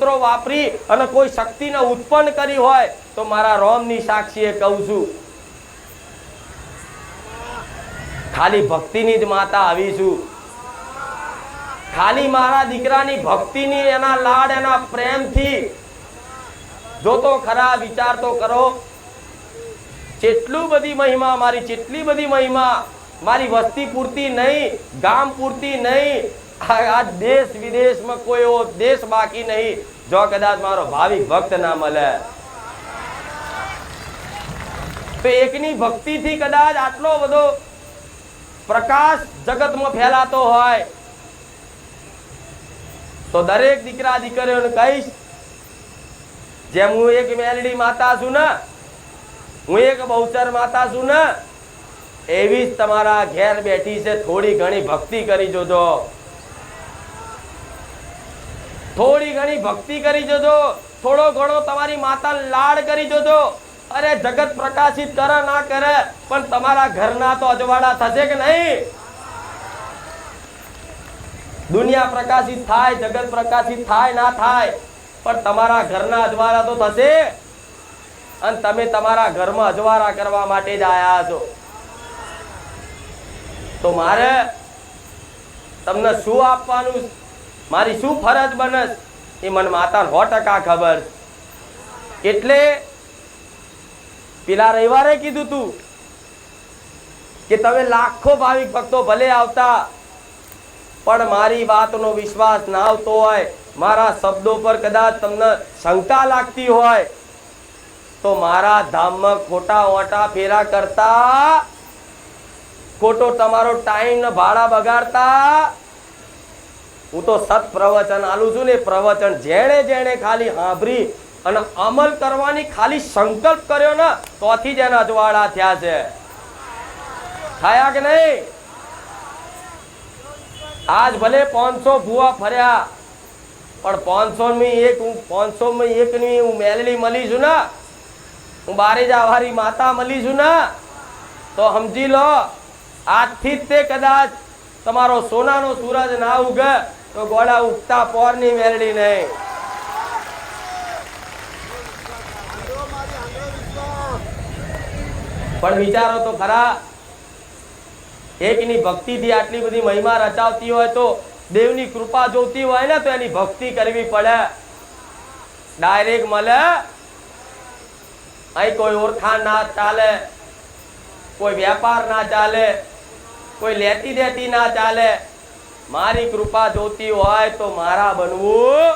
મંત્રો વાપરી અને કોઈ શક્તિને ઉત્પન્ન કરી હોય તો મારા રોમની સાક્ષીએ કહું છું, ખાલી ભક્તિની જ માતા આવી છું. ખાલી મારા દીકરાની ભક્તિની, એના લાડ, એના પ્રેમથી જોતો ખરા, વિચાર તો કરો. જેટલું બધી મહિમા મારી, જેટલી બધી મહિમા મારી વસ્તી પૂરતી નહીં, ગામ પૂરતી નહીં, આ દેશ વિદેશમાં કોઈ એવો દેશ બાકી નહીં જો કદાચ મારો ભાવિક ભક્ત ના મળે. તો એકની ભક્તિથી કદાચ આટલો બધો પ્રકાશ જગતમાં ફેલાતો હોય તો દરેક દીકરા દીકરીઓને કહીશ, જેમ હું એક મેલડી માતા છું ને, હું એક બહુચર માતા છું ને, એવી જ તમારા ઘેર બેઠી છે. થોડી ઘણી ભક્તિ કરી જોજો, થોડી ઘણી ભક્તિ કરી જોજો, થોડો ઘણો તમારી માતા લાડ કરી જોજો. અરે જગત પ્રકાશિત કરે ના કરે પણ તમારા ઘરના તો અજવાળા થશે કે નહીં? દુનિયા પ્રકાશિત થાય, જગત પ્રકાશિત થાય ના થાય, પણ તમારા ઘરના અજવાળા તો થશે. અને તમે તમારા ઘરમાં અજવાળા કરવા માટે જ આયા છો. તો મારે તમને શું આપવાનું, મારી શું ફરજ બને એ મને માતાને 100% ખબર. એટલે પેલા રવિવારે કીધું તું કે તમે લાખો ભાવિક ભક્તો ભલે આવતા પણ મારી વાતનો વિશ્વાસ ના આવતો હોય, મારા શબ્દો પર કદાચ તમને શંકા લાગતી હોય તો મારા ધામમાં ખોટા ઓટા ફેરા કરતા, ખોટો તમારો ટાઈમ ને ભાડા બગાડતા, હું તો સત પ્રવચન આલું છું ને. પ્રવચન જેણે જેણે ખાલી સાંભળી અને અમલ કરવાની ખાલી સંકલ્પ કર્યો ને તોથી જ એના અજવાળા થયા છે. થયા કે નહીં? આજ ભલે 500 ભૂવા ફર્યા પણ 500 માં એક ની હું મેલડી મળી છું ને, હું બારેજા વાળી માતા મળી છું ને, તો સમજી લો આજથી જ તે કદાચ તમારો સોનાનો સૂરજ ના ઉગે તો ગોળા ઉગતા પોરની મેલડી નહીં. પણ વિચારો તો ખરા, એકની ભક્તિથી આટલી બધી મહિમા રચાવતી હોય તો દેવની કૃપા જોતી હોય ને તો એની ભક્તિ કરવી પડે. ડાયરેક્ટ મળે અહીં કોઈ ઓળખાણ ના ચાલે, કોઈ વેપાર ના ચાલે, કોઈ લેતી દેતી ના ચાલે. મારી કૃપા જોતી હોય તો મારા બનવું